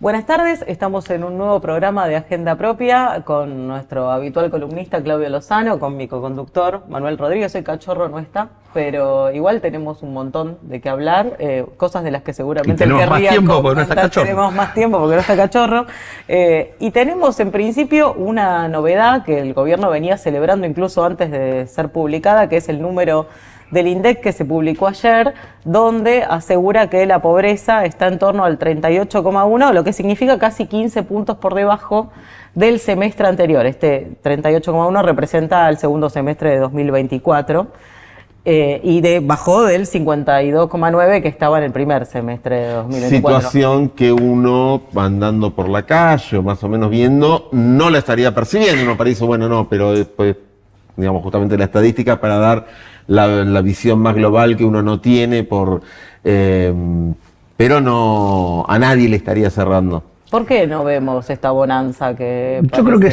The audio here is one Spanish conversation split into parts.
Buenas tardes, estamos en un nuevo programa de Agenda Propia con nuestro habitual columnista Claudio Lozano, con mi coconductor Manuel Rodríguez. Hoy Cachorro no está, pero igual tenemos un montón de qué hablar, cosas de las que seguramente él querría más tiempo porque no está Cachorro. Tenemos más tiempo porque no está Cachorro. Y tenemos en principio una novedad que el gobierno venía celebrando incluso antes de ser publicada, que es el número del INDEC que se publicó ayer, donde asegura que la pobreza está en torno al 38,1, lo que significa casi 15 puntos por debajo del semestre anterior. Este 38,1 representa el segundo semestre de 2024 bajó del 52,9 que estaba en el primer semestre de 2024. Situación que uno, andando por la calle o más o menos viendo, no la estaría percibiendo. Uno parece, bueno, no, pero después, digamos, justamente la estadística para dar la visión más global que uno no tiene, pero no, a nadie le estaría cerrando. ¿Por qué no vemos esta bonanza que parece? Yo creo que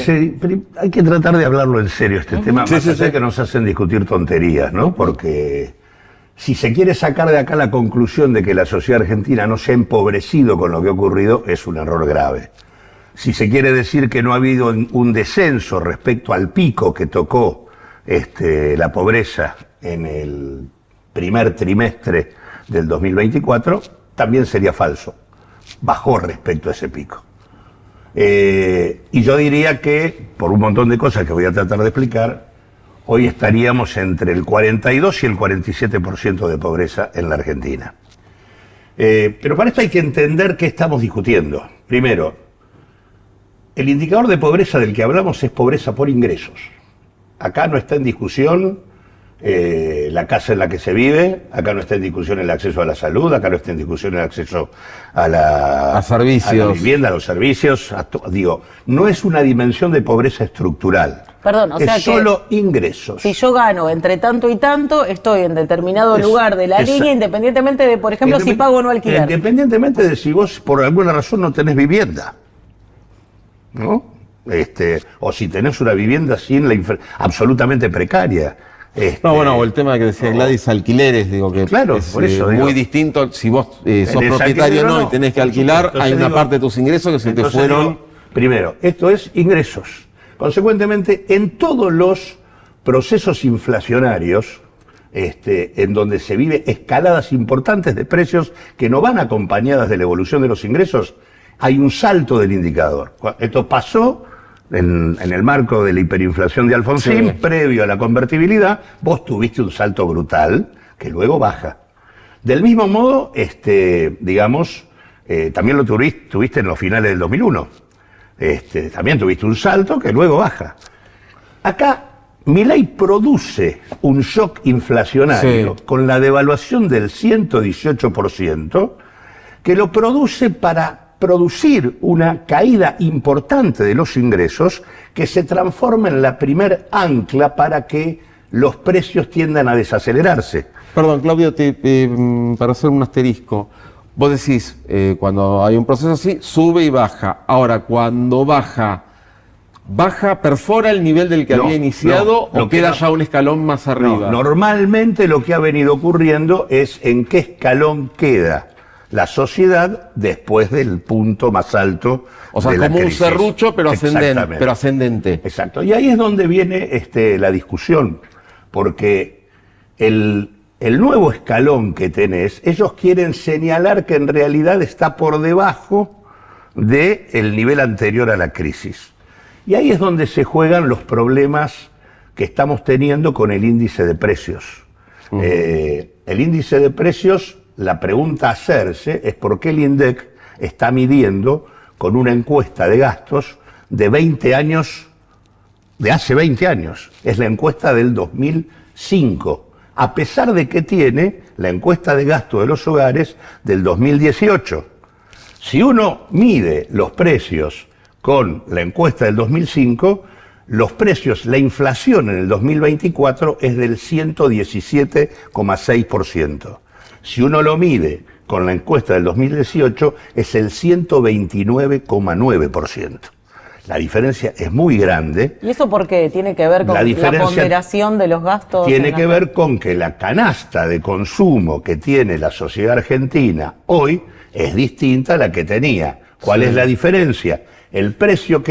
hay que tratar de hablarlo en serio este tema, más allá de que nos hacen discutir tonterías, ¿no? Porque si se quiere sacar de acá la conclusión de que la sociedad argentina no se ha empobrecido con lo que ha ocurrido, es un error grave. Si se quiere decir que no ha habido un descenso respecto al pico que tocó la pobreza en el primer trimestre del 2024, también sería falso. Bajó respecto a ese pico. Y yo diría que, por un montón de cosas que voy a tratar de explicar, hoy estaríamos entre el 42 y el 47% de pobreza en la Argentina. Pero para esto hay que entender qué estamos discutiendo. Primero, el indicador de pobreza del que hablamos es pobreza por ingresos. Acá no está en discusión la casa en la que se vive, acá no está en discusión el acceso a la salud, acá no está en discusión el acceso a servicios, a la vivienda, a los servicios. Digo, no es una dimensión de pobreza estructural. Perdón, o sea es solo ingresos. Si yo gano entre tanto y tanto, estoy en determinado lugar de la línea, independientemente de, por ejemplo, si pago o no alquiler. Independientemente de si vos por alguna razón no tenés vivienda, ¿no? O si tenés una vivienda absolutamente precaria. No, bueno, o el tema que decía Gladys, alquileres, digo que claro, es por eso, muy distinto. Si vos sos propietario no y tenés que alquilar, entonces hay una parte de tus ingresos que se te fueron. Primero, esto es ingresos. Consecuentemente, en todos los procesos inflacionarios, en donde se vive escaladas importantes de precios que no van acompañadas de la evolución de los ingresos, hay un salto del indicador. Esto pasó en el marco de la hiperinflación de Alfonsín, sí, previo a la convertibilidad, vos tuviste un salto brutal que luego baja. Del mismo modo, digamos, también lo tuviste en los finales del 2001. También tuviste un salto que luego baja. Acá, Milei produce un shock inflacionario, sí, con la devaluación del 118%, que lo produce para producir una caída importante de los ingresos que se transforma en la primer ancla para que los precios tiendan a desacelerarse. Perdón, Claudio, para hacer un asterisco, vos decís, cuando hay un proceso así, sube y baja. Ahora, cuando baja, perfora el nivel del que había iniciado o queda ya un escalón más arriba. Normalmente lo que ha venido ocurriendo es en qué escalón queda la sociedad después del punto más alto, o sea, de la como crisis. Un serrucho, pero ascendente. Exacto. Y ahí es donde viene la discusión, porque el nuevo escalón que tenés, ellos quieren señalar que en realidad está por debajo del nivel anterior a la crisis. Y ahí es donde se juegan los problemas que estamos teniendo con el índice de precios. El índice de precios, la pregunta a hacerse es por qué el INDEC está midiendo con una encuesta de gastos de 20 años, de hace 20 años. Es la encuesta del 2005, a pesar de que tiene la encuesta de gasto de los hogares del 2018. Si uno mide los precios con la encuesta del 2005, los precios, la inflación en el 2024 es del 117,6%. Si uno lo mide con la encuesta del 2018, es el 129,9%. La diferencia es muy grande. ¿Y eso por qué? ¿Tiene que ver con la ponderación de los gastos? Tiene que ver con que la canasta de consumo que tiene la sociedad argentina hoy es distinta a la que tenía ¿Cuál es la diferencia? El precio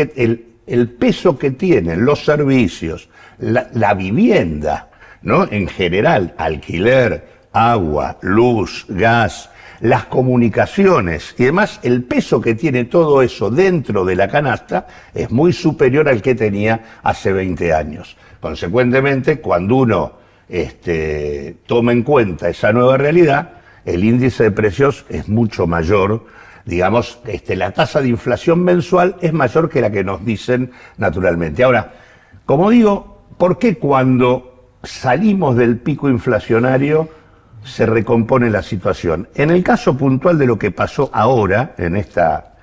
el peso que tienen los servicios, la vivienda, ¿no? En general, alquiler, agua, luz, gas, las comunicaciones y demás, el peso que tiene todo eso dentro de la canasta es muy superior al que tenía hace 20 años. Consecuentemente, cuando uno toma en cuenta esa nueva realidad, el índice de precios es mucho mayor. Digamos, la tasa de inflación mensual es mayor que la que nos dicen naturalmente. Ahora, como digo, ¿por qué cuando salimos del pico inflacionario se recompone la situación? En el caso puntual de lo que pasó ahora, en esta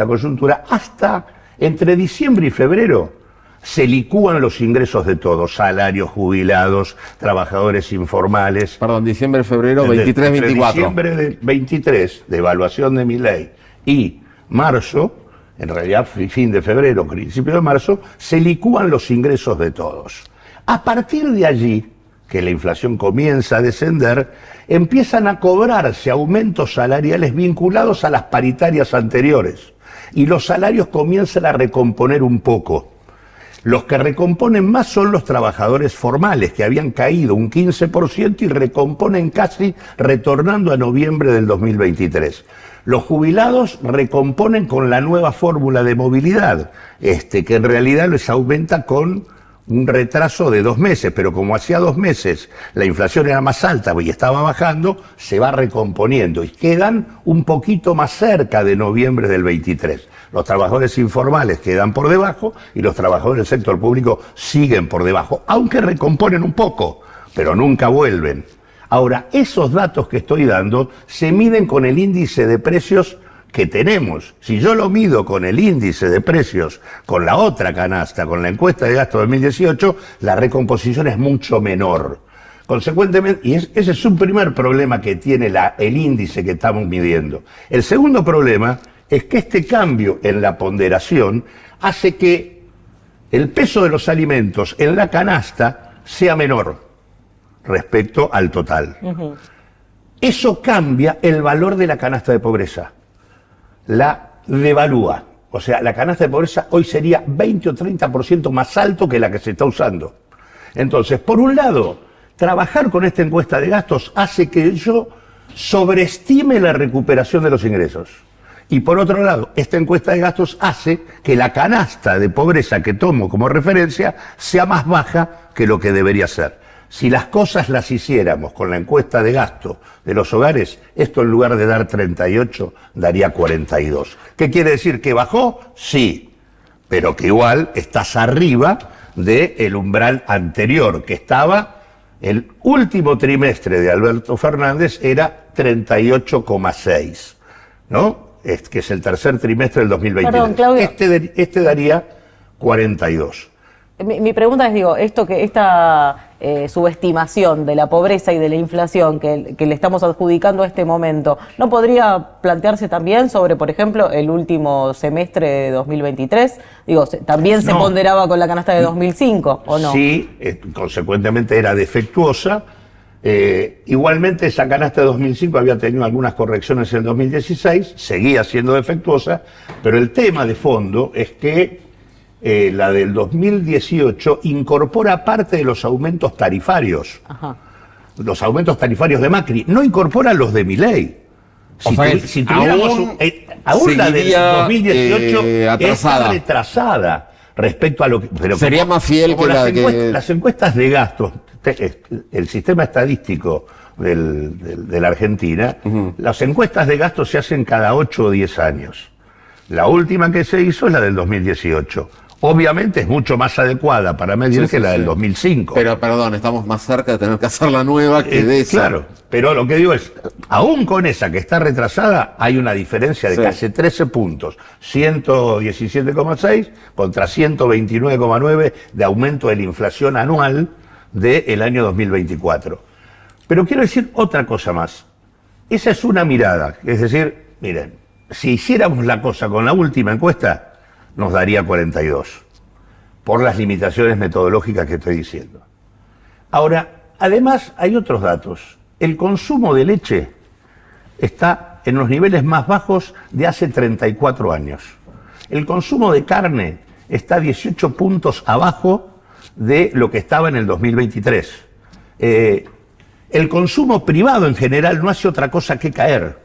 coyuntura, hasta entre diciembre y febrero, se licúan los ingresos de todos, salarios, jubilados, trabajadores informales. Perdón, diciembre, febrero, 23, 24. Diciembre de 23, de evaluación de Milei, y marzo, en realidad fin de febrero, principio de marzo, se licúan los ingresos de todos. A partir de allí, que la inflación comienza a descender, empiezan a cobrarse aumentos salariales vinculados a las paritarias anteriores, y los salarios comienzan a recomponer un poco. Los que recomponen más son los trabajadores formales, que habían caído un 15% y recomponen casi retornando a noviembre del 2023. Los jubilados recomponen con la nueva fórmula de movilidad, que en realidad les aumenta con un retraso de 2 meses, pero como hacía 2 meses la inflación era más alta y estaba bajando, se va recomponiendo y quedan un poquito más cerca de noviembre del 23. Los trabajadores informales quedan por debajo y los trabajadores del sector público siguen por debajo, aunque recomponen un poco, pero nunca vuelven. Ahora, esos datos que estoy dando se miden con el índice de precios que tenemos. Si yo lo mido con el índice de precios, con la otra canasta, con la encuesta de gasto 2018, la recomposición es mucho menor. Consecuentemente, y ese es un primer problema que tiene el índice que estamos midiendo. El segundo problema es que este cambio en la ponderación hace que el peso de los alimentos en la canasta sea menor respecto al total. Eso cambia el valor de la canasta de pobreza. La devalúa. O sea, la canasta de pobreza hoy sería 20 o 30% más alto que la que se está usando. Entonces, por un lado, trabajar con esta encuesta de gastos hace que yo sobreestime la recuperación de los ingresos. Y por otro lado, esta encuesta de gastos hace que la canasta de pobreza que tomo como referencia sea más baja que lo que debería ser. Si las cosas las hiciéramos con la encuesta de gasto de los hogares, esto en lugar de dar 38, daría 42. ¿Qué quiere decir? ¿Que bajó? Sí, pero que igual estás arriba del umbral anterior, que estaba el último trimestre de Alberto Fernández, era 38,6, ¿no? Que es el tercer trimestre del 2023. Perdón, Claudio. Este daría 42. Mi pregunta es, esta subestimación de la pobreza y de la inflación que le estamos adjudicando a este momento, ¿no podría plantearse también sobre, por ejemplo, el último semestre de 2023? ¿También se ponderaba con la canasta de 2005 o no? Sí, consecuentemente era defectuosa. Igualmente esa canasta de 2005 había tenido algunas correcciones en el 2016, seguía siendo defectuosa, pero el tema de fondo es que la del 2018 incorpora parte de los aumentos tarifarios. Ajá. Los aumentos tarifarios de Macri, no incorpora los de Milei. Si tuviéramos aún la del 2018 está retrasada respecto a lo que... Pero sería más fiel que la que... Las encuestas de gastos, el sistema estadístico de la Argentina, las encuestas de gastos se hacen cada 8 o 10 años. La última que se hizo es la del 2018. Obviamente es mucho más adecuada para medir que la del 2005. Pero, perdón, estamos más cerca de tener que hacer la nueva que de esa. Claro, pero lo que digo es, aún con esa que está retrasada, hay una diferencia de casi 13 puntos. 117,6 contra 129,9 de aumento de la inflación anual del año 2024. Pero quiero decir otra cosa más. Esa es una mirada. Es decir, miren, si hiciéramos la cosa con la última encuesta, nos daría 42, por las limitaciones metodológicas que estoy diciendo. Ahora, además hay otros datos. El consumo de leche está en los niveles más bajos de hace 34 años. El consumo de carne está 18 puntos abajo de lo que estaba en el 2023. El consumo privado en general no hace otra cosa que caer.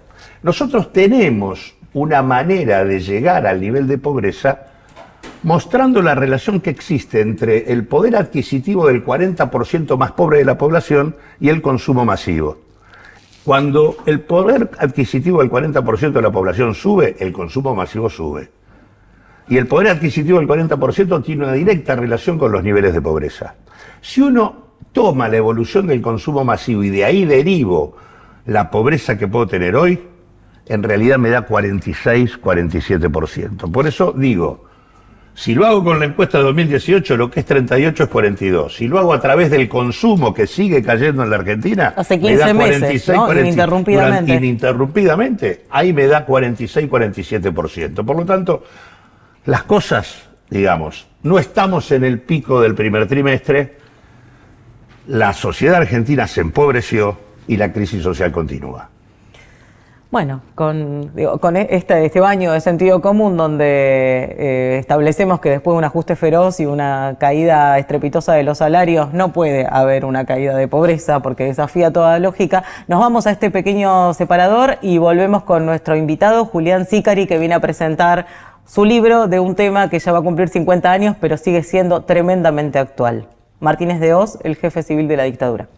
Nosotros tenemos una manera de llegar al nivel de pobreza mostrando la relación que existe entre el poder adquisitivo del 40% más pobre de la población y el consumo masivo. Cuando el poder adquisitivo del 40% de la población sube, el consumo masivo sube. Y el poder adquisitivo del 40% tiene una directa relación con los niveles de pobreza. Si uno toma la evolución del consumo masivo y de ahí derivo la pobreza que puedo tener hoy, en realidad me da 46-47%. Por eso digo, si lo hago con la encuesta de 2018, lo que es 38 es 42. Si lo hago a través del consumo que sigue cayendo en la Argentina, hace 15 me da 46, meses, ¿no? 40, Ininterrumpidamente. Ininterrumpidamente, ahí me da 46-47%. Por lo tanto, las cosas, digamos, no estamos en el pico del primer trimestre, la sociedad argentina se empobreció y la crisis social continúa. Bueno, con este baño de sentido común donde establecemos que después de un ajuste feroz y una caída estrepitosa de los salarios no puede haber una caída de pobreza porque desafía toda lógica, nos vamos a este pequeño separador y volvemos con nuestro invitado Julián Sicari, que viene a presentar su libro de un tema que ya va a cumplir 50 años pero sigue siendo tremendamente actual. Martínez de Hoz, el jefe civil de la dictadura.